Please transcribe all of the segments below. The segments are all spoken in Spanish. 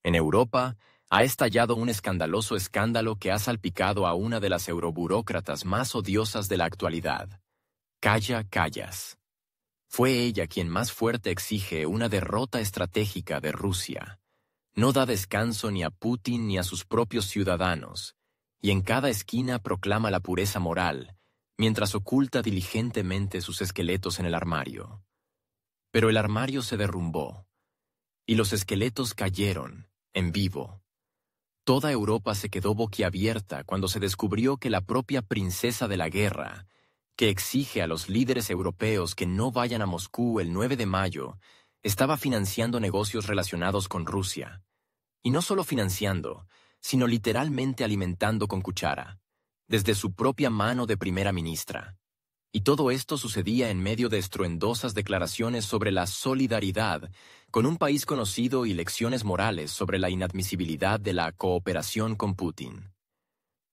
En Europa, ha estallado un escandaloso escándalo que ha salpicado a una de las euroburócratas más odiosas de la actualidad, Kaja Kallas. Fue ella quien más fuerte exige una derrota estratégica de Rusia. No da descanso ni a Putin ni a sus propios ciudadanos, y en cada esquina proclama la pureza moral, mientras oculta diligentemente sus esqueletos en el armario. Pero el armario se derrumbó, y los esqueletos cayeron, en vivo. Toda Europa se quedó boquiabierta cuando se descubrió que la propia princesa de la guerra, que exige a los líderes europeos que no vayan a Moscú el 9 de mayo, estaba financiando negocios relacionados con Rusia. Y no solo financiando, sino literalmente alimentando con cuchara, desde su propia mano de primera ministra. Y todo esto sucedía en medio de estruendosas declaraciones sobre la solidaridad con un país conocido y lecciones morales sobre la inadmisibilidad de la cooperación con Putin.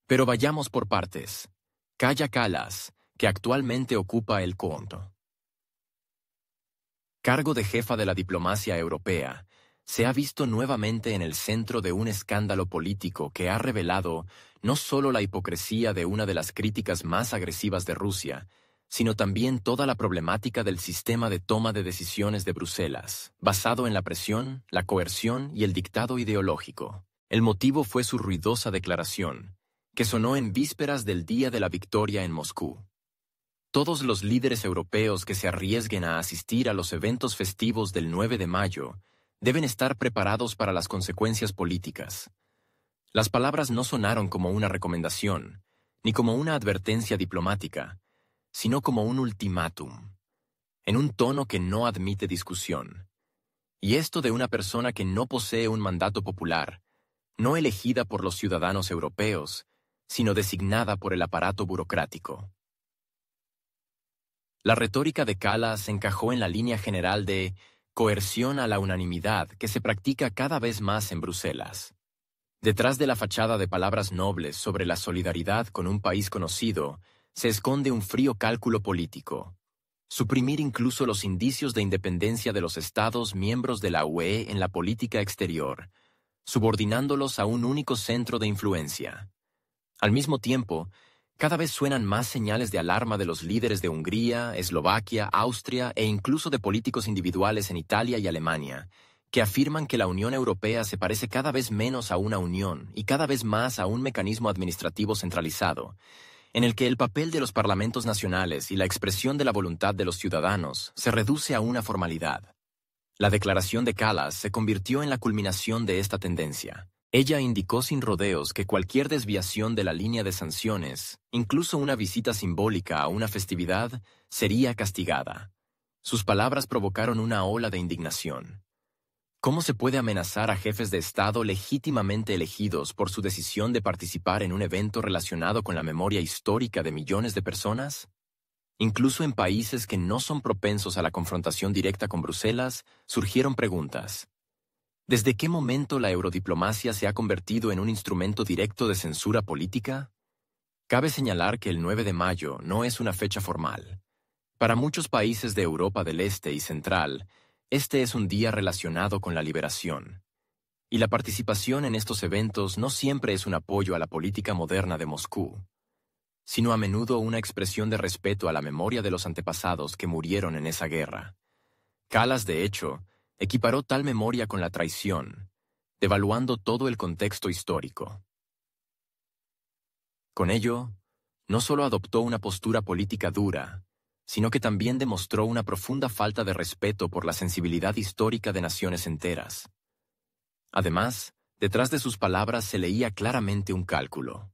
Pero vayamos por partes. Kaja Kallas, que actualmente ocupa el cargo de jefa de la diplomacia europea, se ha visto nuevamente en el centro de un escándalo político que ha revelado no solo la hipocresía de una de las críticas más agresivas de Rusia, sino también toda la problemática del sistema de toma de decisiones de Bruselas, basado en la presión, la coerción y el dictado ideológico. El motivo fue su ruidosa declaración, que sonó en vísperas del día de la victoria en Moscú. Todos los líderes europeos que se arriesguen a asistir a los eventos festivos del 9 de mayo deben estar preparados para las consecuencias políticas. Las palabras no sonaron como una recomendación, ni como una advertencia diplomática, sino como un ultimátum, en un tono que no admite discusión. Y esto de una persona que no posee un mandato popular, no elegida por los ciudadanos europeos, sino designada por el aparato burocrático. La retórica de Kallas encajó en la línea general de coerción a la unanimidad que se practica cada vez más en Bruselas. Detrás de la fachada de palabras nobles sobre la solidaridad con un país conocido, se esconde un frío cálculo político. Suprimir incluso los indicios de independencia de los Estados miembros de la UE en la política exterior, subordinándolos a un único centro de influencia. Al mismo tiempo, cada vez suenan más señales de alarma de los líderes de Hungría, Eslovaquia, Austria e incluso de políticos individuales en Italia y Alemania, que afirman que la Unión Europea se parece cada vez menos a una unión y cada vez más a un mecanismo administrativo centralizado, en el que el papel de los parlamentos nacionales y la expresión de la voluntad de los ciudadanos se reduce a una formalidad. La declaración de Kallas se convirtió en la culminación de esta tendencia. Ella indicó sin rodeos que cualquier desviación de la línea de sanciones, incluso una visita simbólica a una festividad, sería castigada. Sus palabras provocaron una ola de indignación. ¿Cómo se puede amenazar a jefes de Estado legítimamente elegidos por su decisión de participar en un evento relacionado con la memoria histórica de millones de personas? Incluso en países que no son propensos a la confrontación directa con Bruselas, surgieron preguntas. ¿Desde qué momento la eurodiplomacia se ha convertido en un instrumento directo de censura política? Cabe señalar que el 9 de mayo no es una fecha formal. Para muchos países de Europa del Este y Central, este es un día relacionado con la liberación. Y la participación en estos eventos no siempre es un apoyo a la política moderna de Moscú, sino a menudo una expresión de respeto a la memoria de los antepasados que murieron en esa guerra. Kallas, de hecho, equiparó tal memoria con la traición, devaluando todo el contexto histórico. Con ello, no solo adoptó una postura política dura, sino que también demostró una profunda falta de respeto por la sensibilidad histórica de naciones enteras. Además, detrás de sus palabras se leía claramente un cálculo: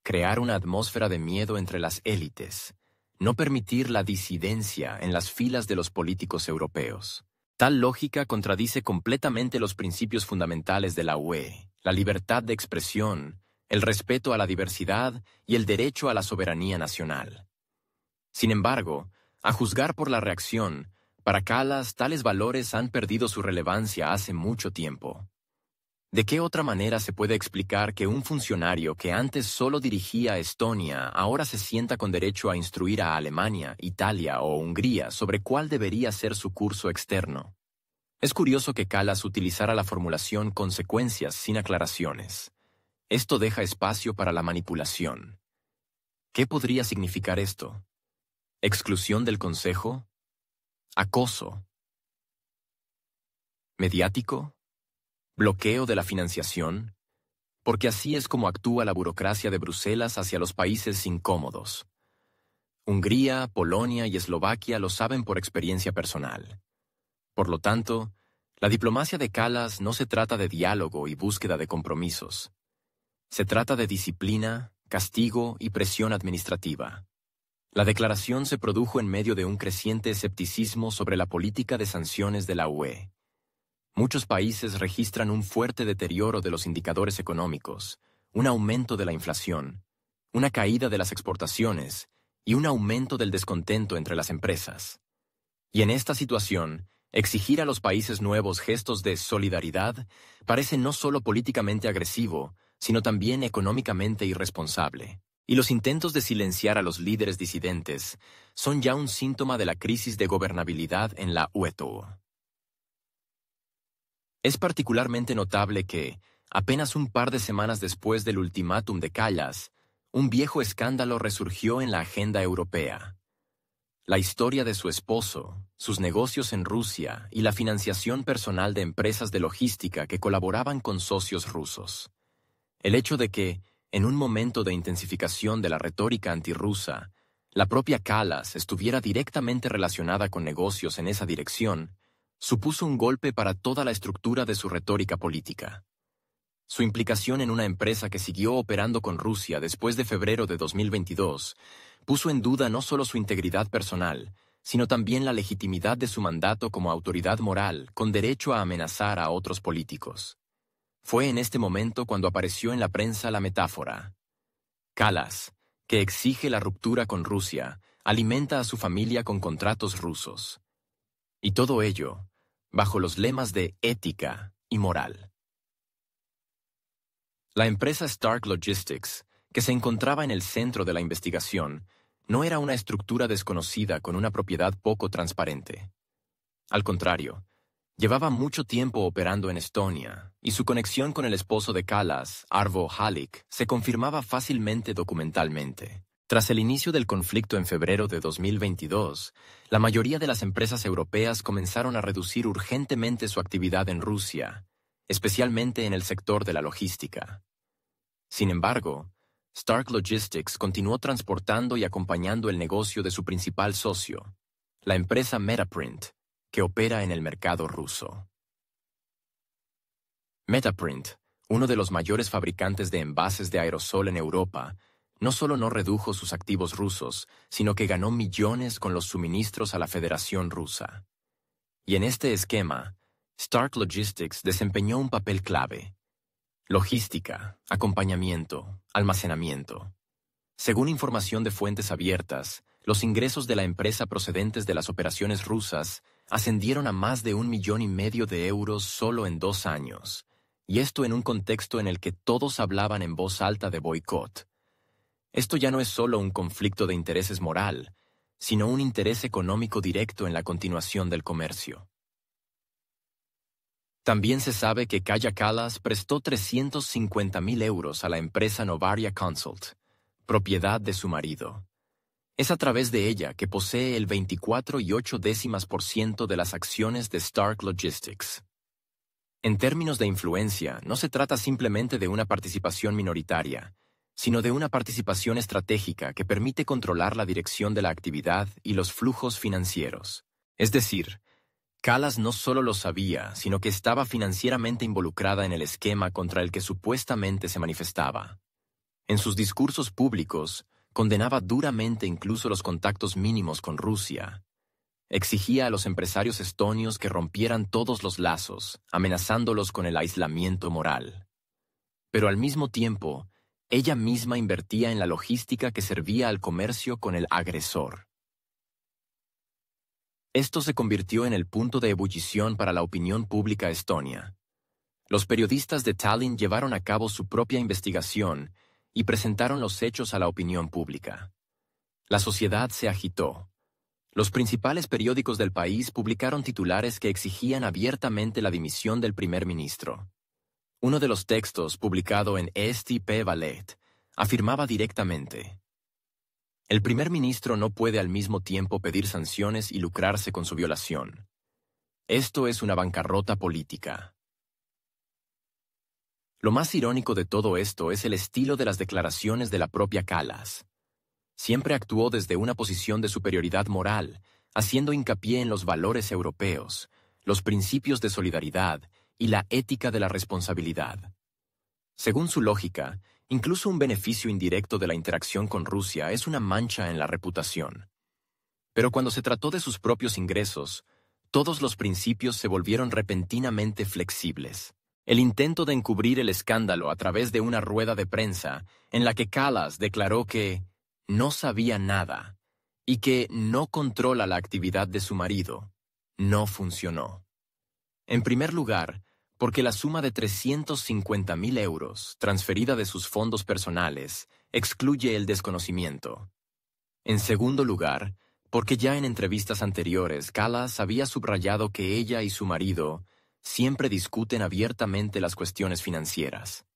crear una atmósfera de miedo entre las élites, no permitir la disidencia en las filas de los políticos europeos. Tal lógica contradice completamente los principios fundamentales de la UE, la libertad de expresión, el respeto a la diversidad y el derecho a la soberanía nacional. Sin embargo, a juzgar por la reacción, para Kallas tales valores han perdido su relevancia hace mucho tiempo. ¿De qué otra manera se puede explicar que un funcionario que antes solo dirigía a Estonia ahora se sienta con derecho a instruir a Alemania, Italia o Hungría sobre cuál debería ser su curso externo? Es curioso que Kallas utilizara la formulación consecuencias sin aclaraciones. Esto deja espacio para la manipulación. ¿Qué podría significar esto? ¿Exclusión del consejo? ¿Acoso? ¿Mediático? ¿Bloqueo de la financiación? Porque así es como actúa la burocracia de Bruselas hacia los países incómodos. Hungría, Polonia y Eslovaquia lo saben por experiencia personal. Por lo tanto, la diplomacia de Kallas no se trata de diálogo y búsqueda de compromisos. Se trata de disciplina, castigo y presión administrativa. La declaración se produjo en medio de un creciente escepticismo sobre la política de sanciones de la UE. Muchos países registran un fuerte deterioro de los indicadores económicos, un aumento de la inflación, una caída de las exportaciones y un aumento del descontento entre las empresas. Y en esta situación, exigir a los países nuevos gestos de solidaridad parece no solo políticamente agresivo, sino también económicamente irresponsable. Y los intentos de silenciar a los líderes disidentes son ya un síntoma de la crisis de gobernabilidad en la UETO. Es particularmente notable que, apenas un par de semanas después del ultimátum de Kallas, un viejo escándalo resurgió en la agenda europea. La historia de su esposo, sus negocios en Rusia y la financiación personal de empresas de logística que colaboraban con socios rusos. El hecho de que, en un momento de intensificación de la retórica antirrusa, la propia Kallas estuviera directamente relacionada con negocios en esa dirección, supuso un golpe para toda la estructura de su retórica política. Su implicación en una empresa que siguió operando con Rusia después de febrero de 2022 puso en duda no solo su integridad personal, sino también la legitimidad de su mandato como autoridad moral con derecho a amenazar a otros políticos. Fue en este momento cuando apareció en la prensa la metáfora. Kallas, que exige la ruptura con Rusia, alimenta a su familia con contratos rusos. Y todo ello, bajo los lemas de ética y moral. La empresa Stark Logistics, que se encontraba en el centro de la investigación, no era una estructura desconocida con una propiedad poco transparente. Al contrario, llevaba mucho tiempo operando en Estonia, y su conexión con el esposo de Kallas, Arvo Halik, se confirmaba fácilmente documentalmente. Tras el inicio del conflicto en febrero de 2022, la mayoría de las empresas europeas comenzaron a reducir urgentemente su actividad en Rusia, especialmente en el sector de la logística. Sin embargo, Stark Logistics continuó transportando y acompañando el negocio de su principal socio, la empresa Metaprint, que opera en el mercado ruso. Metaprint, uno de los mayores fabricantes de envases de aerosol en Europa, no solo no redujo sus activos rusos, sino que ganó millones con los suministros a la Federación Rusa. Y en este esquema, Stark Logistics desempeñó un papel clave. Logística, acompañamiento, almacenamiento. Según información de fuentes abiertas, los ingresos de la empresa procedentes de las operaciones rusas ascendieron a más de 1,5 millones de euros solo en 2 años, y esto en un contexto en el que todos hablaban en voz alta de boicot. Esto ya no es solo un conflicto de intereses moral, sino un interés económico directo en la continuación del comercio. También se sabe que Kaja Kallas prestó 350.000 euros a la empresa Novaria Consult, propiedad de su marido. Es a través de ella que posee el 24,8% de las acciones de Stark Logistics. En términos de influencia, no se trata simplemente de una participación minoritaria, sino de una participación estratégica que permite controlar la dirección de la actividad y los flujos financieros. Es decir, Kallas no solo lo sabía, sino que estaba financieramente involucrada en el esquema contra el que supuestamente se manifestaba. En sus discursos públicos, condenaba duramente incluso los contactos mínimos con Rusia. Exigía a los empresarios estonios que rompieran todos los lazos, amenazándolos con el aislamiento moral. Pero al mismo tiempo, ella misma invertía en la logística que servía al comercio con el agresor. Esto se convirtió en el punto de ebullición para la opinión pública estonia. Los periodistas de Tallinn llevaron a cabo su propia investigación y presentaron los hechos a la opinión pública. La sociedad se agitó. Los principales periódicos del país publicaron titulares que exigían abiertamente la dimisión del primer ministro. Uno de los textos, publicado en Eesti Päevaleht, afirmaba directamente: el primer ministro no puede al mismo tiempo pedir sanciones y lucrarse con su violación. Esto es una bancarrota política. Lo más irónico de todo esto es el estilo de las declaraciones de la propia Kallas. Siempre actuó desde una posición de superioridad moral, haciendo hincapié en los valores europeos, los principios de solidaridad y la ética de la responsabilidad. Según su lógica, incluso un beneficio indirecto de la interacción con Rusia es una mancha en la reputación. Pero cuando se trató de sus propios ingresos, todos los principios se volvieron repentinamente flexibles. El intento de encubrir el escándalo a través de una rueda de prensa en la que Kallas declaró que no sabía nada y que no controla la actividad de su marido, no funcionó. En primer lugar, porque la suma de 350.000 euros, transferida de sus fondos personales, excluye el desconocimiento. En segundo lugar, porque ya en entrevistas anteriores Kallas había subrayado que ella y su marido siempre discuten abiertamente las cuestiones financieras.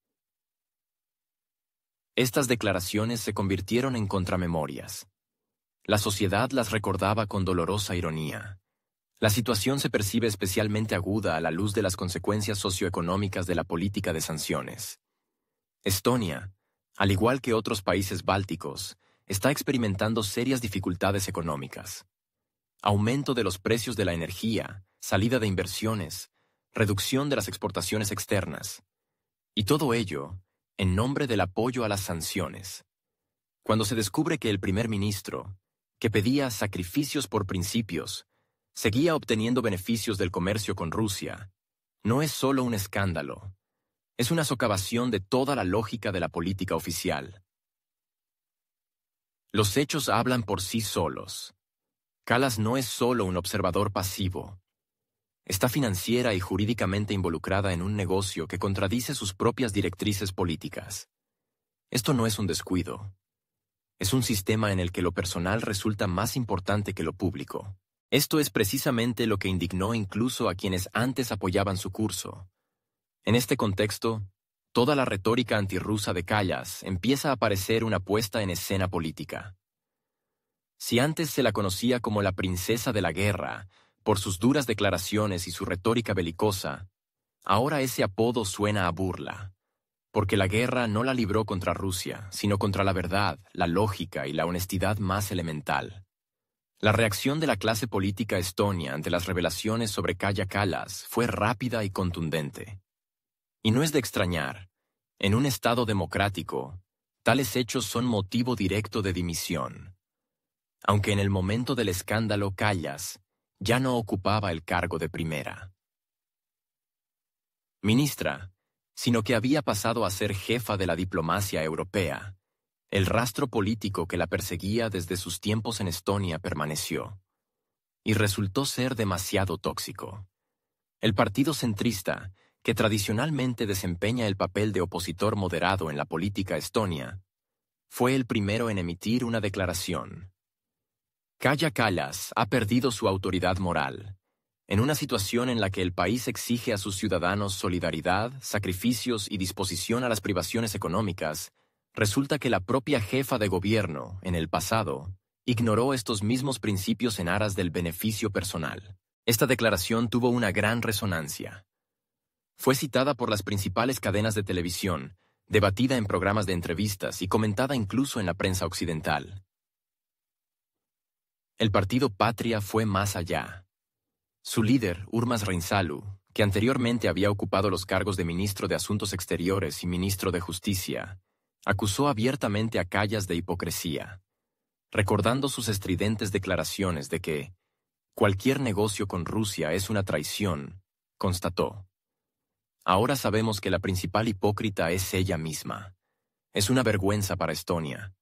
Estas declaraciones se convirtieron en contramemorias. La sociedad las recordaba con dolorosa ironía. La situación se percibe especialmente aguda a la luz de las consecuencias socioeconómicas de la política de sanciones. Estonia, al igual que otros países bálticos, está experimentando serias dificultades económicas. Aumento de los precios de la energía, salida de inversiones, reducción de las exportaciones externas. Y todo ello en nombre del apoyo a las sanciones. Cuando se descubre que el primer ministro, que pedía sacrificios por principios, seguía obteniendo beneficios del comercio con Rusia, no es solo un escándalo, es una socavación de toda la lógica de la política oficial. Los hechos hablan por sí solos. Kallas no es solo un observador pasivo. Está financiera y jurídicamente involucrada en un negocio que contradice sus propias directrices políticas. Esto no es un descuido. Es un sistema en el que lo personal resulta más importante que lo público. Esto es precisamente lo que indignó incluso a quienes antes apoyaban su curso. En este contexto, toda la retórica antirrusa de Kallas empieza a parecer una puesta en escena política. Si antes se la conocía como la princesa de la guerra, por sus duras declaraciones y su retórica belicosa, ahora ese apodo suena a burla, porque la guerra no la libró contra Rusia, sino contra la verdad, la lógica y la honestidad más elemental. La reacción de la clase política estonia ante las revelaciones sobre Kaja Kallas fue rápida y contundente. Y no es de extrañar, en un Estado democrático, tales hechos son motivo directo de dimisión. Aunque en el momento del escándalo Kallas ya no ocupaba el cargo de primera ministra, sino que había pasado a ser jefa de la diplomacia europea. El rastro político que la perseguía desde sus tiempos en Estonia permaneció, y resultó ser demasiado tóxico. El partido centrista, que tradicionalmente desempeña el papel de opositor moderado en la política estonia, fue el primero en emitir una declaración. Kaja Kallas ha perdido su autoridad moral, en una situación en la que el país exige a sus ciudadanos solidaridad, sacrificios y disposición a las privaciones económicas. Resulta que la propia jefa de gobierno, en el pasado, ignoró estos mismos principios en aras del beneficio personal. Esta declaración tuvo una gran resonancia. Fue citada por las principales cadenas de televisión, debatida en programas de entrevistas y comentada incluso en la prensa occidental. El partido Patria fue más allá. Su líder, Urmas Reinsalu, que anteriormente había ocupado los cargos de ministro de Asuntos Exteriores y ministro de Justicia, acusó abiertamente a Kallas de hipocresía, recordando sus estridentes declaraciones de que cualquier negocio con Rusia es una traición, constató. Ahora sabemos que la principal hipócrita es ella misma. Es una vergüenza para Estonia.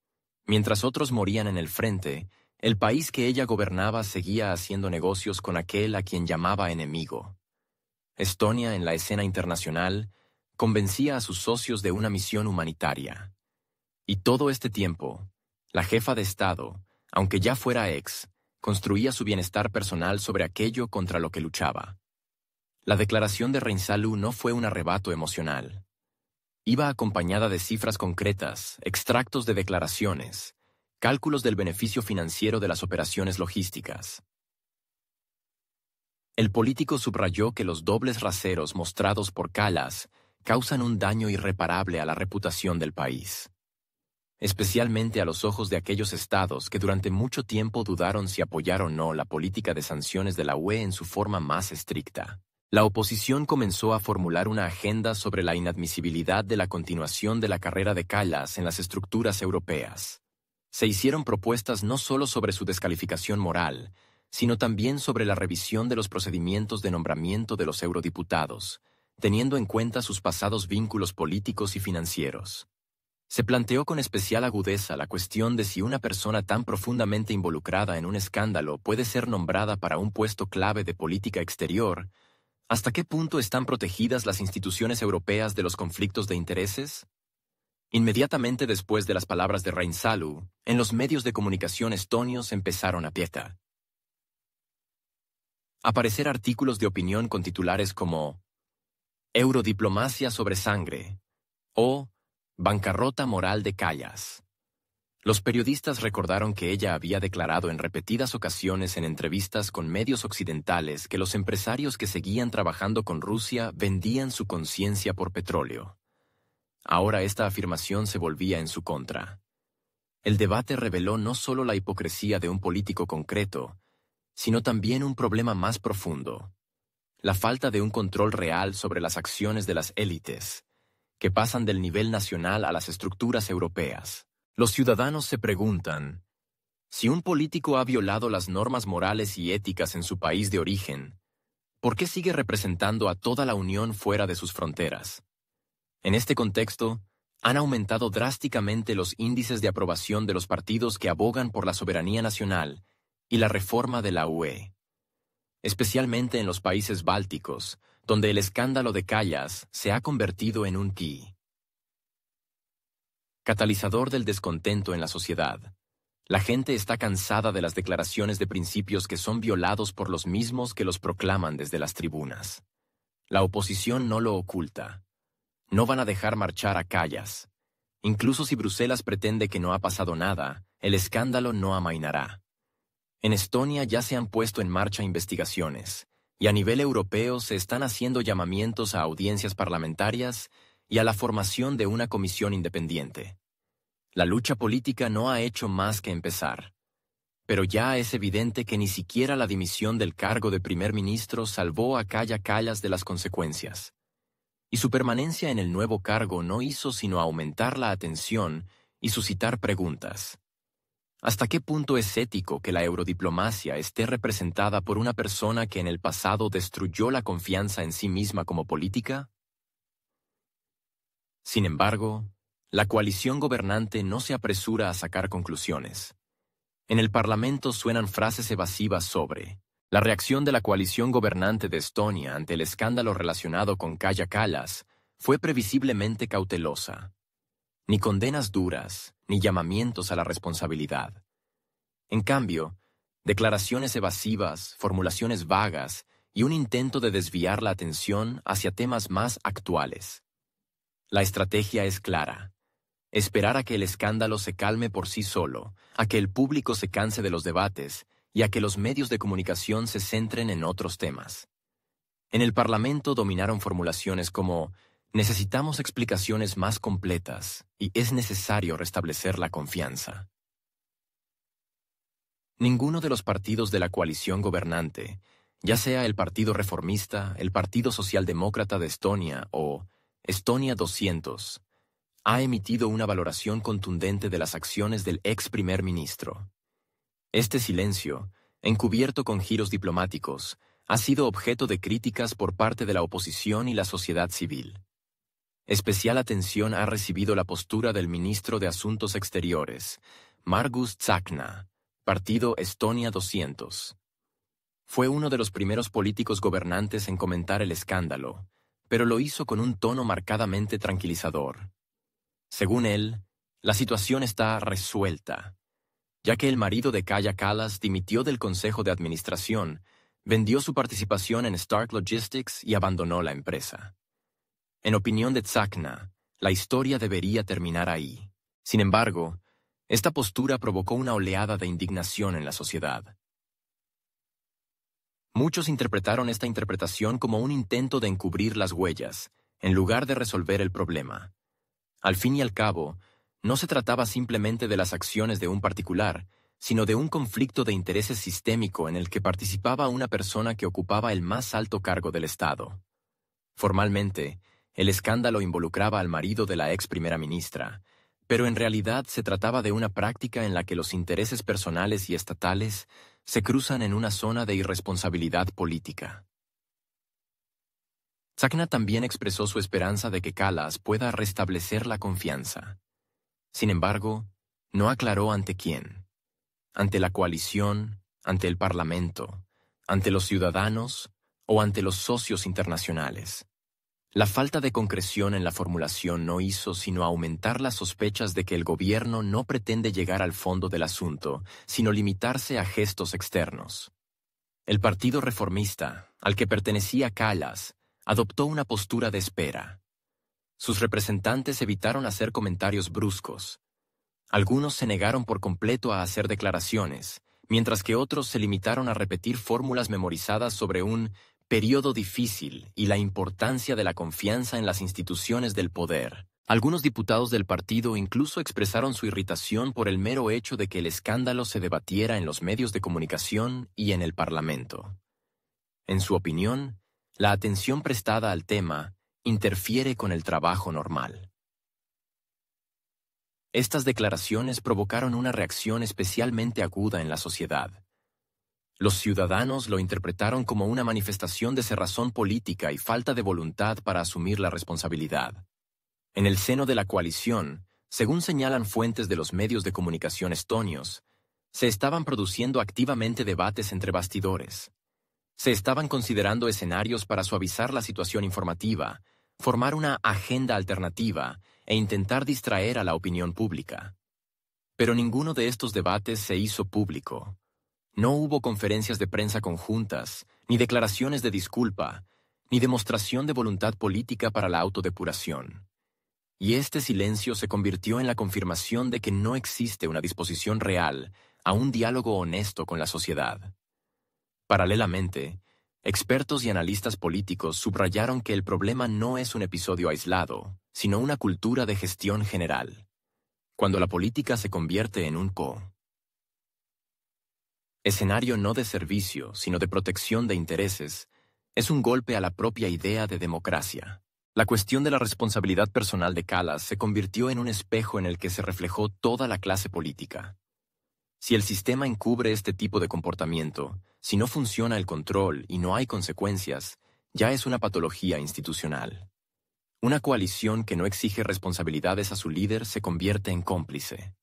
Mientras otros morían en el frente, el país que ella gobernaba seguía haciendo negocios con aquel a quien llamaba enemigo. Estonia, en la escena internacional, convencía a sus socios de una misión humanitaria. Y todo este tiempo, la jefa de Estado, aunque ya fuera ex, construía su bienestar personal sobre aquello contra lo que luchaba. La declaración de Reinsalu no fue un arrebato emocional. Iba acompañada de cifras concretas, extractos de declaraciones, cálculos del beneficio financiero de las operaciones logísticas. El político subrayó que los dobles raseros mostrados por Kallas causan un daño irreparable a la reputación del país, especialmente a los ojos de aquellos estados que durante mucho tiempo dudaron si apoyar o no la política de sanciones de la UE en su forma más estricta. La oposición comenzó a formular una agenda sobre la inadmisibilidad de la continuación de la carrera de Kallas en las estructuras europeas. Se hicieron propuestas no solo sobre su descalificación moral, sino también sobre la revisión de los procedimientos de nombramiento de los eurodiputados, teniendo en cuenta sus pasados vínculos políticos y financieros. Se planteó con especial agudeza la cuestión de si una persona tan profundamente involucrada en un escándalo puede ser nombrada para un puesto clave de política exterior. ¿Hasta qué punto están protegidas las instituciones europeas de los conflictos de intereses? Inmediatamente después de las palabras de Reinsalu, en los medios de comunicación estonios empezaron a aparecer artículos de opinión con titulares como Eurodiplomacia sobre sangre o Bancarrota moral de Kallas. Los periodistas recordaron que ella había declarado en repetidas ocasiones en entrevistas con medios occidentales que los empresarios que seguían trabajando con Rusia vendían su conciencia por petróleo. Ahora esta afirmación se volvía en su contra. El debate reveló no solo la hipocresía de un político concreto, sino también un problema más profundo: la falta de un control real sobre las acciones de las élites, que pasan del nivel nacional a las estructuras europeas. Los ciudadanos se preguntan, si un político ha violado las normas morales y éticas en su país de origen, ¿por qué sigue representando a toda la Unión fuera de sus fronteras? En este contexto, han aumentado drásticamente los índices de aprobación de los partidos que abogan por la soberanía nacional y la reforma de la UE, especialmente en los países bálticos, donde el escándalo de Kallas se ha convertido en un catalizador del descontento en la sociedad. La gente está cansada de las declaraciones de principios que son violados por los mismos que los proclaman desde las tribunas. La oposición no lo oculta. No van a dejar marchar a Kallas. Incluso si Bruselas pretende que no ha pasado nada, el escándalo no amainará. En Estonia ya se han puesto en marcha investigaciones, y a nivel europeo se están haciendo llamamientos a audiencias parlamentarias y a la formación de una comisión independiente. La lucha política no ha hecho más que empezar. Pero ya es evidente que ni siquiera la dimisión del cargo de primer ministro salvó a Kaja Kallas de las consecuencias. Y su permanencia en el nuevo cargo no hizo sino aumentar la atención y suscitar preguntas. ¿Hasta qué punto es ético que la eurodiplomacia esté representada por una persona que en el pasado destruyó la confianza en sí misma como política? Sin embargo, la coalición gobernante no se apresura a sacar conclusiones. En el Parlamento suenan frases evasivas sobre la reacción de la coalición gobernante de Estonia ante el escándalo relacionado con Kaja Kallas fue previsiblemente cautelosa. Ni condenas duras, ni llamamientos a la responsabilidad. En cambio, declaraciones evasivas, formulaciones vagas y un intento de desviar la atención hacia temas más actuales. La estrategia es clara: esperar a que el escándalo se calme por sí solo, a que el público se canse de los debates y a que los medios de comunicación se centren en otros temas. En el Parlamento dominaron formulaciones como necesitamos explicaciones más completas y es necesario restablecer la confianza. Ninguno de los partidos de la coalición gobernante, ya sea el Partido Reformista, el Partido Socialdemócrata de Estonia o Estonia 200, ha emitido una valoración contundente de las acciones del ex primer ministro. Este silencio, encubierto con giros diplomáticos, ha sido objeto de críticas por parte de la oposición y la sociedad civil. Especial atención ha recibido la postura del ministro de Asuntos Exteriores, Margus Tsahkna, Partido Estonia 200. Fue uno de los primeros políticos gobernantes en comentar el escándalo, pero lo hizo con un tono marcadamente tranquilizador. Según él, la situación está resuelta. ya que el marido de Kaja Kallas dimitió del consejo de administración, vendió su participación en Stark Logistics y abandonó la empresa. En opinión de Tzakna, la historia debería terminar ahí. Sin embargo, esta postura provocó una oleada de indignación en la sociedad. Muchos interpretaron esta interpretación como un intento de encubrir las huellas, en lugar de resolver el problema. Al fin y al cabo, no se trataba simplemente de las acciones de un particular, sino de un conflicto de intereses sistémico en el que participaba una persona que ocupaba el más alto cargo del Estado. Formalmente, el escándalo involucraba al marido de la ex primera ministra, pero en realidad se trataba de una práctica en la que los intereses personales y estatales se cruzan en una zona de irresponsabilidad política. Tzakna también expresó su esperanza de que Kallas pueda restablecer la confianza. Sin embargo, no aclaró ante quién. Ante la coalición, ante el Parlamento, ante los ciudadanos o ante los socios internacionales. La falta de concreción en la formulación no hizo sino aumentar las sospechas de que el gobierno no pretende llegar al fondo del asunto, sino limitarse a gestos externos. El Partido Reformista, al que pertenecía Kallas, adoptó una postura de espera. Sus representantes evitaron hacer comentarios bruscos. Algunos se negaron por completo a hacer declaraciones, mientras que otros se limitaron a repetir fórmulas memorizadas sobre un periodo difícil y la importancia de la confianza en las instituciones del poder. Algunos diputados del partido incluso expresaron su irritación por el mero hecho de que el escándalo se debatiera en los medios de comunicación y en el Parlamento. En su opinión, la atención prestada al tema interfiere con el trabajo normal. Estas declaraciones provocaron una reacción especialmente aguda en la sociedad. Los ciudadanos lo interpretaron como una manifestación de cerrazón política y falta de voluntad para asumir la responsabilidad. En el seno de la coalición, según señalan fuentes de los medios de comunicación estonios, se estaban produciendo activamente debates entre bastidores. Se estaban considerando escenarios para suavizar la situación informativa, formar una agenda alternativa e intentar distraer a la opinión pública. Pero ninguno de estos debates se hizo público. No hubo conferencias de prensa conjuntas, ni declaraciones de disculpa, ni demostración de voluntad política para la autodepuración. Y este silencio se convirtió en la confirmación de que no existe una disposición real a un diálogo honesto con la sociedad. Paralelamente, expertos y analistas políticos subrayaron que el problema no es un episodio aislado, sino una cultura de gestión general. Cuando la política se convierte en un escenario no de servicio, sino de protección de intereses, es un golpe a la propia idea de democracia. La cuestión de la responsabilidad personal de Kallas se convirtió en un espejo en el que se reflejó toda la clase política. Si el sistema encubre este tipo de comportamiento, si no funciona el control y no hay consecuencias, ya es una patología institucional. Una coalición que no exige responsabilidades a su líder se convierte en cómplice.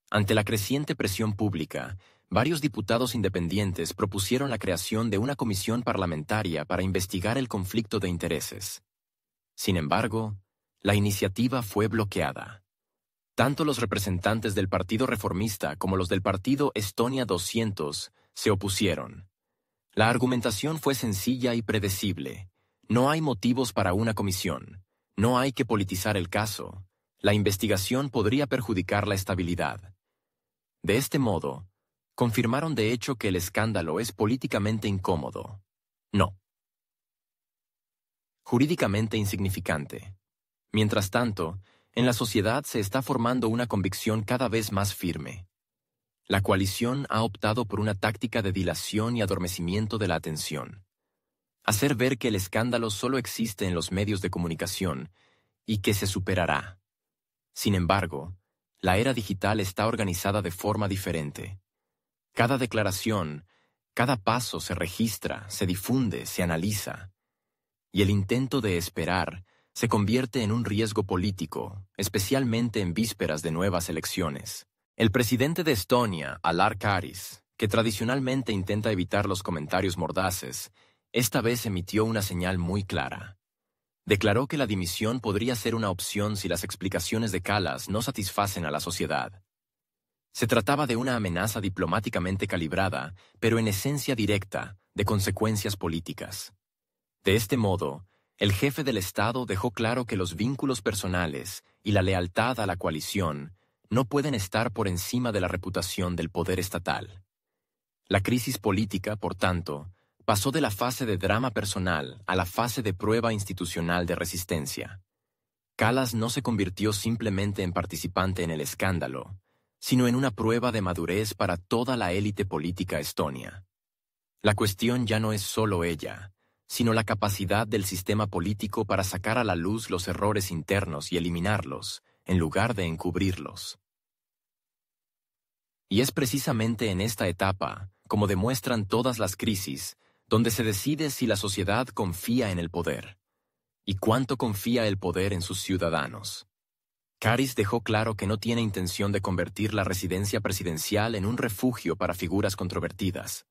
Ante la creciente presión pública, varios diputados independientes propusieron la creación de una comisión parlamentaria para investigar el conflicto de intereses. Sin embargo, la iniciativa fue bloqueada. Tanto los representantes del Partido Reformista como los del Partido Estonia 200 se opusieron. La argumentación fue sencilla y predecible. No hay motivos para una comisión. No hay que politizar el caso. La investigación podría perjudicar la estabilidad. De este modo, confirmaron de hecho que el escándalo es políticamente incómodo. No. Jurídicamente insignificante. Mientras tanto, en la sociedad se está formando una convicción cada vez más firme. La coalición ha optado por una táctica de dilación y adormecimiento de la atención. Hacer ver que el escándalo solo existe en los medios de comunicación y que se superará. Sin embargo, la era digital está organizada de forma diferente. Cada declaración, cada paso se registra, se difunde, se analiza. Y el intento de esperar se convierte en un riesgo político, especialmente en vísperas de nuevas elecciones. El presidente de Estonia, Alar Karis, que tradicionalmente intenta evitar los comentarios mordaces, esta vez emitió una señal muy clara. Declaró que la dimisión podría ser una opción si las explicaciones de Kallas no satisfacen a la sociedad. Se trataba de una amenaza diplomáticamente calibrada, pero en esencia directa, de consecuencias políticas. De este modo, el jefe del Estado dejó claro que los vínculos personales y la lealtad a la coalición no pueden estar por encima de la reputación del poder estatal. La crisis política, por tanto, pasó de la fase de drama personal a la fase de prueba institucional de resistencia. Kallas no se convirtió simplemente en participante en el escándalo, sino en una prueba de madurez para toda la élite política estonia. La cuestión ya no es solo ella, sino la capacidad del sistema político para sacar a la luz los errores internos y eliminarlos, en lugar de encubrirlos. Y es precisamente en esta etapa, como demuestran todas las crisis, donde se decide si la sociedad confía en el poder. ¿Y cuánto confía el poder en sus ciudadanos? Kariņš dejó claro que no tiene intención de convertir la residencia presidencial en un refugio para figuras controvertidas.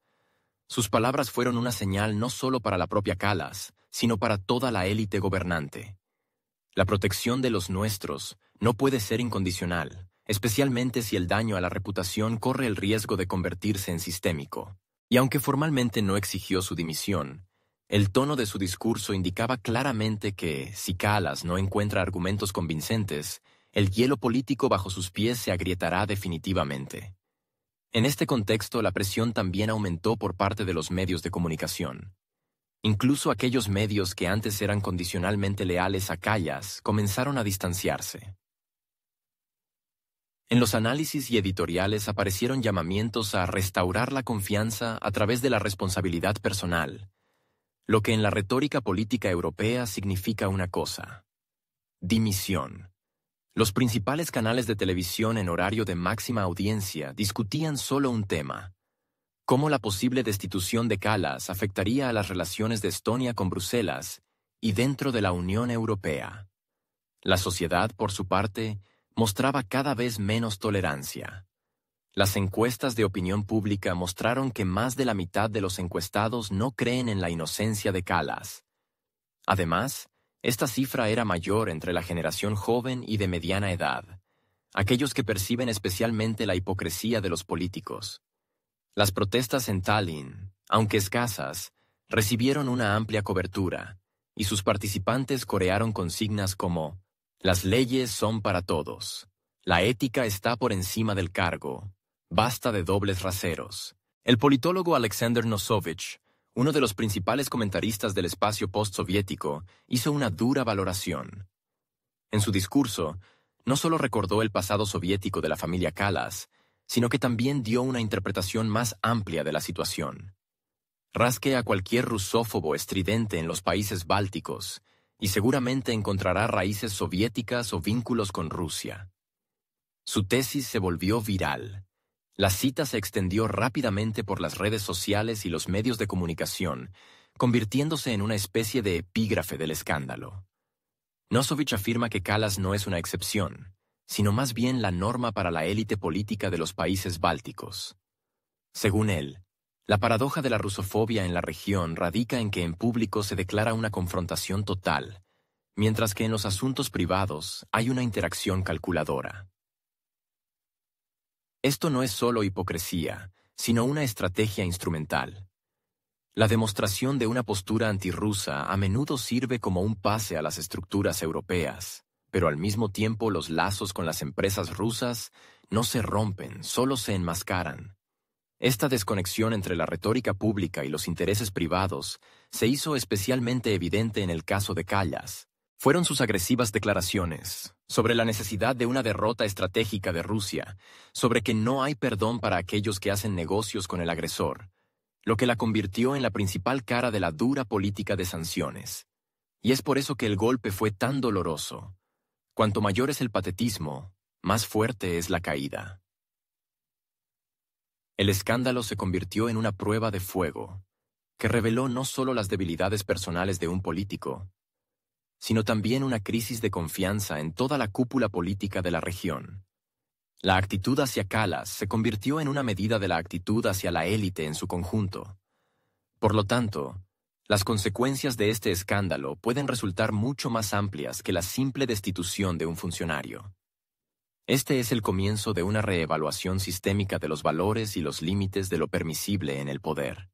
Sus palabras fueron una señal no solo para la propia Kallas, sino para toda la élite gobernante. La protección de los nuestros no puede ser incondicional, especialmente si el daño a la reputación corre el riesgo de convertirse en sistémico. Y aunque formalmente no exigió su dimisión, el tono de su discurso indicaba claramente que, si Kallas no encuentra argumentos convincentes, el hielo político bajo sus pies se agrietará definitivamente. En este contexto, la presión también aumentó por parte de los medios de comunicación. Incluso aquellos medios que antes eran condicionalmente leales a Kallas comenzaron a distanciarse. En los análisis y editoriales aparecieron llamamientos a restaurar la confianza a través de la responsabilidad personal, lo que en la retórica política europea significa una cosa: dimisión. Los principales canales de televisión en horario de máxima audiencia discutían solo un tema: cómo la posible destitución de Kallas afectaría a las relaciones de Estonia con Bruselas y dentro de la Unión Europea. La sociedad, por su parte, mostraba cada vez menos tolerancia. Las encuestas de opinión pública mostraron que más de la mitad de los encuestados no creen en la inocencia de Kallas. Además, esta cifra era mayor entre la generación joven y de mediana edad, aquellos que perciben especialmente la hipocresía de los políticos. Las protestas en Tallinn, aunque escasas, recibieron una amplia cobertura, y sus participantes corearon consignas como: «Las leyes son para todos», «La ética está por encima del cargo», «Basta de dobles raseros». El politólogo Alexander Nosovich, uno de los principales comentaristas del espacio postsoviético, hizo una dura valoración. En su discurso, no solo recordó el pasado soviético de la familia Kallas, sino que también dio una interpretación más amplia de la situación. Rasque a cualquier rusófobo estridente en los países bálticos, y seguramente encontrará raíces soviéticas o vínculos con Rusia. Su tesis se volvió viral. La cita se extendió rápidamente por las redes sociales y los medios de comunicación, convirtiéndose en una especie de epígrafe del escándalo. Nosovich afirma que Kallas no es una excepción, sino más bien la norma para la élite política de los países bálticos. Según él, la paradoja de la rusofobia en la región radica en que en público se declara una confrontación total, mientras que en los asuntos privados hay una interacción calculadora. Esto no es solo hipocresía, sino una estrategia instrumental. La demostración de una postura antirrusa a menudo sirve como un pase a las estructuras europeas, pero al mismo tiempo los lazos con las empresas rusas no se rompen, solo se enmascaran. Esta desconexión entre la retórica pública y los intereses privados se hizo especialmente evidente en el caso de Kallas. Fueron sus agresivas declaraciones sobre la necesidad de una derrota estratégica de Rusia, sobre que no hay perdón para aquellos que hacen negocios con el agresor, lo que la convirtió en la principal cara de la dura política de sanciones. Y es por eso que el golpe fue tan doloroso. Cuanto mayor es el patetismo, más fuerte es la caída. El escándalo se convirtió en una prueba de fuego, que reveló no solo las debilidades personales de un político, sino también una crisis de confianza en toda la cúpula política de la región. La actitud hacia Kallas se convirtió en una medida de la actitud hacia la élite en su conjunto. Por lo tanto, las consecuencias de este escándalo pueden resultar mucho más amplias que la simple destitución de un funcionario. Este es el comienzo de una reevaluación sistémica de los valores y los límites de lo permisible en el poder.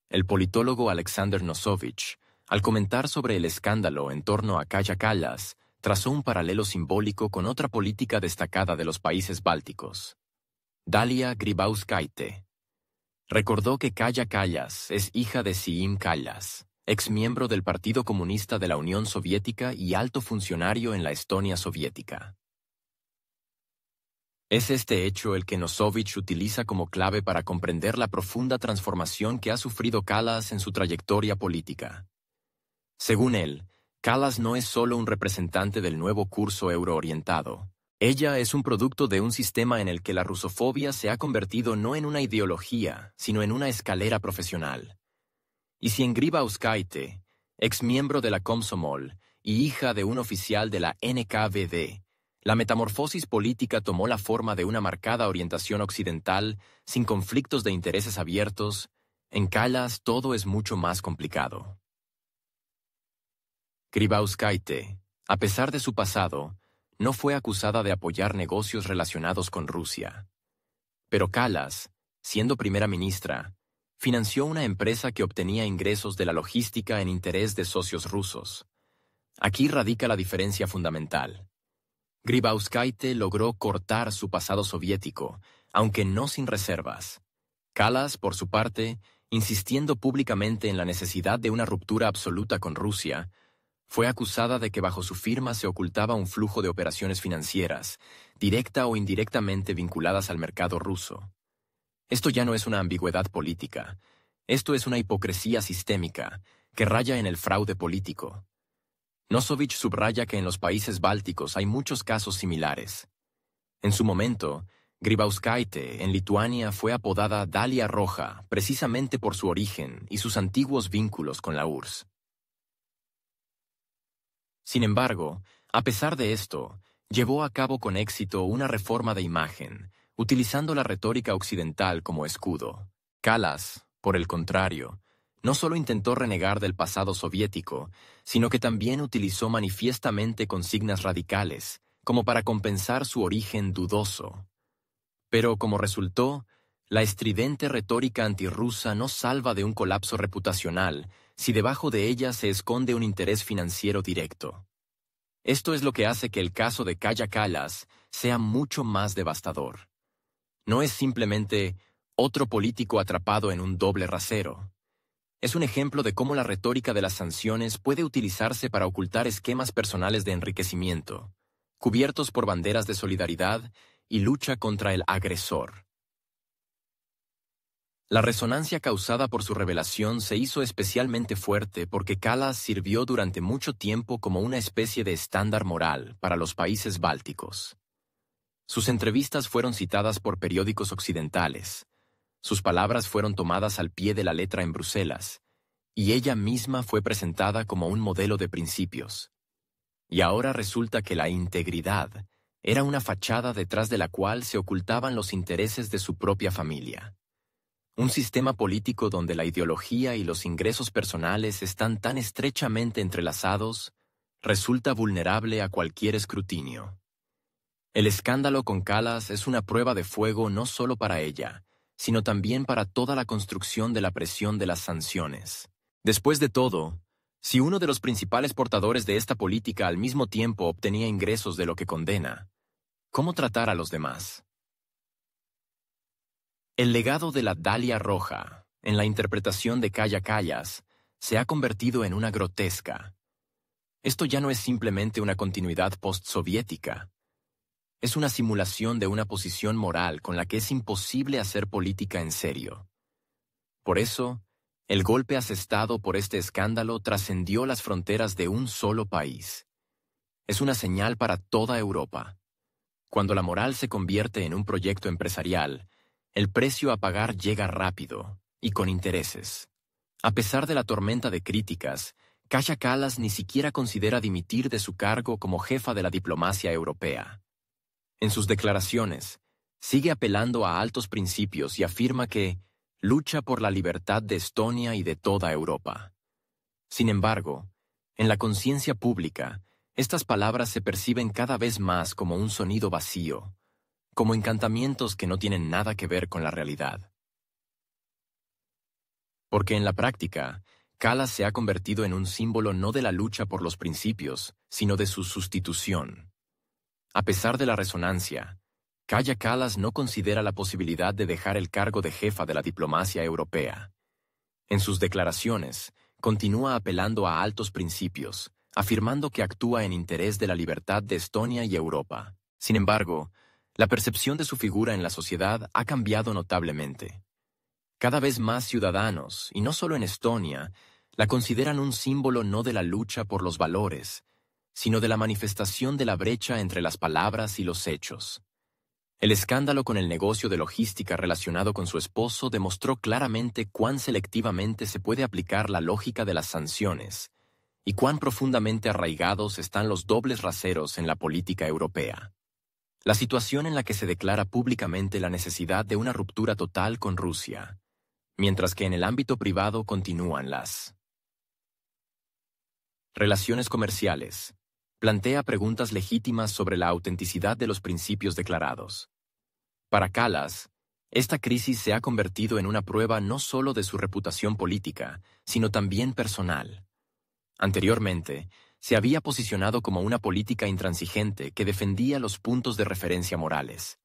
El politólogo Alexander Nosovich, al comentar sobre el escándalo en torno a Kaja Kallas, trazó un paralelo simbólico con otra política destacada de los países bálticos, Dalia Grybauskaite. Recordó que Kaja Kallas es hija de Siim Kallas, exmiembro del Partido Comunista de la Unión Soviética y alto funcionario en la Estonia soviética. Es este hecho el que Nosovich utiliza como clave para comprender la profunda transformación que ha sufrido Kallas en su trayectoria política. Según él, Kallas no es solo un representante del nuevo curso euroorientado. Ella es un producto de un sistema en el que la rusofobia se ha convertido no en una ideología, sino en una escalera profesional. Y si en Grybauskaite, exmiembro de la Komsomol y hija de un oficial de la NKVD, la metamorfosis política tomó la forma de una marcada orientación occidental, sin conflictos de intereses abiertos, en Kallas todo es mucho más complicado. Grybauskaite, a pesar de su pasado, no fue acusada de apoyar negocios relacionados con Rusia. Pero Kallas, siendo primera ministra, financió una empresa que obtenía ingresos de la logística en interés de socios rusos. Aquí radica la diferencia fundamental. Grybauskaite logró cortar su pasado soviético, aunque no sin reservas. Kallas, por su parte, insistiendo públicamente en la necesidad de una ruptura absoluta con Rusia, fue acusada de que bajo su firma se ocultaba un flujo de operaciones financieras, directa o indirectamente vinculadas al mercado ruso. Esto ya no es una ambigüedad política, esto es una hipocresía sistémica, que raya en el fraude político. Nosovich subraya que en los países bálticos hay muchos casos similares. En su momento, Grybauskaite en Lituania fue apodada Dalia Roja precisamente por su origen y sus antiguos vínculos con la URSS. Sin embargo, a pesar de esto, llevó a cabo con éxito una reforma de imagen, utilizando la retórica occidental como escudo. Kallas, por el contrario, no solo intentó renegar del pasado soviético, sino que también utilizó manifiestamente consignas radicales, como para compensar su origen dudoso. Pero, como resultó, la estridente retórica antirrusa no salva de un colapso reputacional si debajo de ella se esconde un interés financiero directo. Esto es lo que hace que el caso de Kaja Kallas sea mucho más devastador. No es simplemente otro político atrapado en un doble rasero. Es un ejemplo de cómo la retórica de las sanciones puede utilizarse para ocultar esquemas personales de enriquecimiento, cubiertos por banderas de solidaridad y lucha contra el agresor. La resonancia causada por su revelación se hizo especialmente fuerte porque Kallas sirvió durante mucho tiempo como una especie de estándar moral para los países bálticos. Sus entrevistas fueron citadas por periódicos occidentales. Sus palabras fueron tomadas al pie de la letra en Bruselas, y ella misma fue presentada como un modelo de principios. Y ahora resulta que la integridad era una fachada detrás de la cual se ocultaban los intereses de su propia familia. Un sistema político donde la ideología y los ingresos personales están tan estrechamente entrelazados, resulta vulnerable a cualquier escrutinio. El escándalo con Kallas es una prueba de fuego no solo para ella, sino también para toda la construcción de la presión de las sanciones. Después de todo, si uno de los principales portadores de esta política al mismo tiempo obtenía ingresos de lo que condena, ¿cómo tratar a los demás? El legado de la Dalia Roja, en la interpretación de Kaja Kallas, se ha convertido en una grotesca. Esto ya no es simplemente una continuidad postsoviética. Es una simulación de una posición moral con la que es imposible hacer política en serio. Por eso, el golpe asestado por este escándalo trascendió las fronteras de un solo país. Es una señal para toda Europa. Cuando la moral se convierte en un proyecto empresarial, el precio a pagar llega rápido y con intereses. A pesar de la tormenta de críticas, Kaja Kallas ni siquiera considera dimitir de su cargo como jefa de la diplomacia europea. En sus declaraciones, sigue apelando a altos principios y afirma que lucha por la libertad de Estonia y de toda Europa. Sin embargo, en la conciencia pública, Estas palabras se perciben cada vez más como un sonido vacío, como encantamientos que no tienen nada que ver con la realidad. Porque en la práctica, Calas se ha convertido en un símbolo no de la lucha por los principios, sino de su sustitución. A pesar de la resonancia, Kaja Kallas no considera la posibilidad de dejar el cargo de jefa de la diplomacia europea. En sus declaraciones, continúa apelando a altos principios, afirmando que actúa en interés de la libertad de Estonia y Europa. Sin embargo, la percepción de su figura en la sociedad ha cambiado notablemente. Cada vez más ciudadanos, y no solo en Estonia, la consideran un símbolo no de la lucha por los valores, sino de la manifestación de la brecha entre las palabras y los hechos. El escándalo con el negocio de logística relacionado con su esposo demostró claramente cuán selectivamente se puede aplicar la lógica de las sanciones y cuán profundamente arraigados están los dobles raseros en la política europea. La situación en la que se declara públicamente la necesidad de una ruptura total con Rusia, mientras que en el ámbito privado continúan las relaciones comerciales, plantea preguntas legítimas sobre la autenticidad de los principios declarados. Para Kallas, esta crisis se ha convertido en una prueba no solo de su reputación política, sino también personal. Anteriormente, se había posicionado como una política intransigente que defendía los puntos de referencia morales.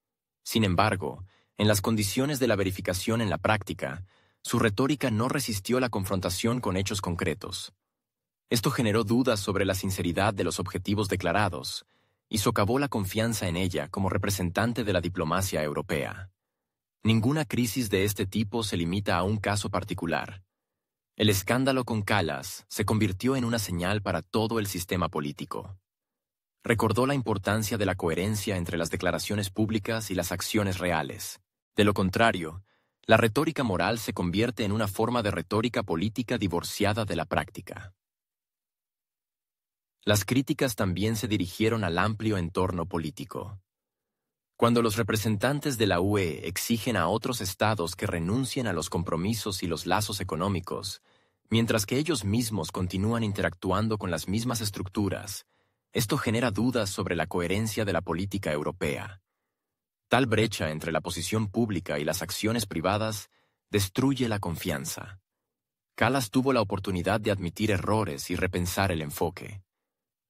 Sin embargo, en las condiciones de la verificación en la práctica, su retórica no resistió la confrontación con hechos concretos. Esto generó dudas sobre la sinceridad de los objetivos declarados y socavó la confianza en ella como representante de la diplomacia europea. Ninguna crisis de este tipo se limita a un caso particular. El escándalo con Kallas se convirtió en una señal para todo el sistema político. Recordó la importancia de la coherencia entre las declaraciones públicas y las acciones reales. De lo contrario, la retórica moral se convierte en una forma de retórica política divorciada de la práctica. Las críticas también se dirigieron al amplio entorno político. Cuando los representantes de la UE exigen a otros estados que renuncien a los compromisos y los lazos económicos, mientras que ellos mismos continúan interactuando con las mismas estructuras, esto genera dudas sobre la coherencia de la política europea. Tal brecha entre la posición pública y las acciones privadas destruye la confianza. Kallas tuvo la oportunidad de admitir errores y repensar el enfoque.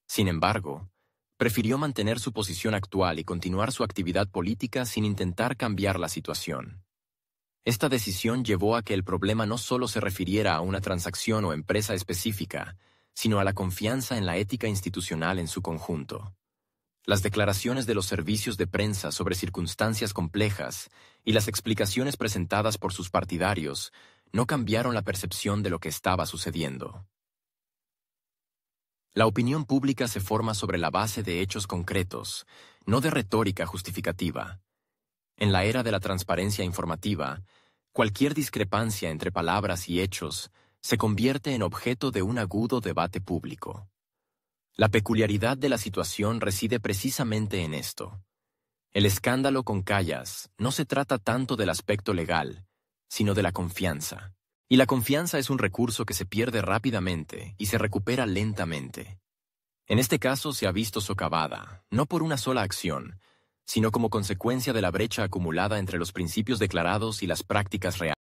Sin embargo, prefirió mantener su posición actual y continuar su actividad política sin intentar cambiar la situación. Esta decisión llevó a que el problema no solo se refiriera a una transacción o empresa específica, sino a la confianza en la ética institucional en su conjunto. Las declaraciones de los servicios de prensa sobre circunstancias complejas y las explicaciones presentadas por sus partidarios no cambiaron la percepción de lo que estaba sucediendo. La opinión pública se forma sobre la base de hechos concretos, no de retórica justificativa. En la era de la transparencia informativa, cualquier discrepancia entre palabras y hechos se convierte en objeto de un agudo debate público. La peculiaridad de la situación reside precisamente en esto. El escándalo con Kallas no se trata tanto del aspecto legal, sino de la confianza. Y la confianza es un recurso que se pierde rápidamente y se recupera lentamente. En este caso se ha visto socavada, no por una sola acción, sino como consecuencia de la brecha acumulada entre los principios declarados y las prácticas reales.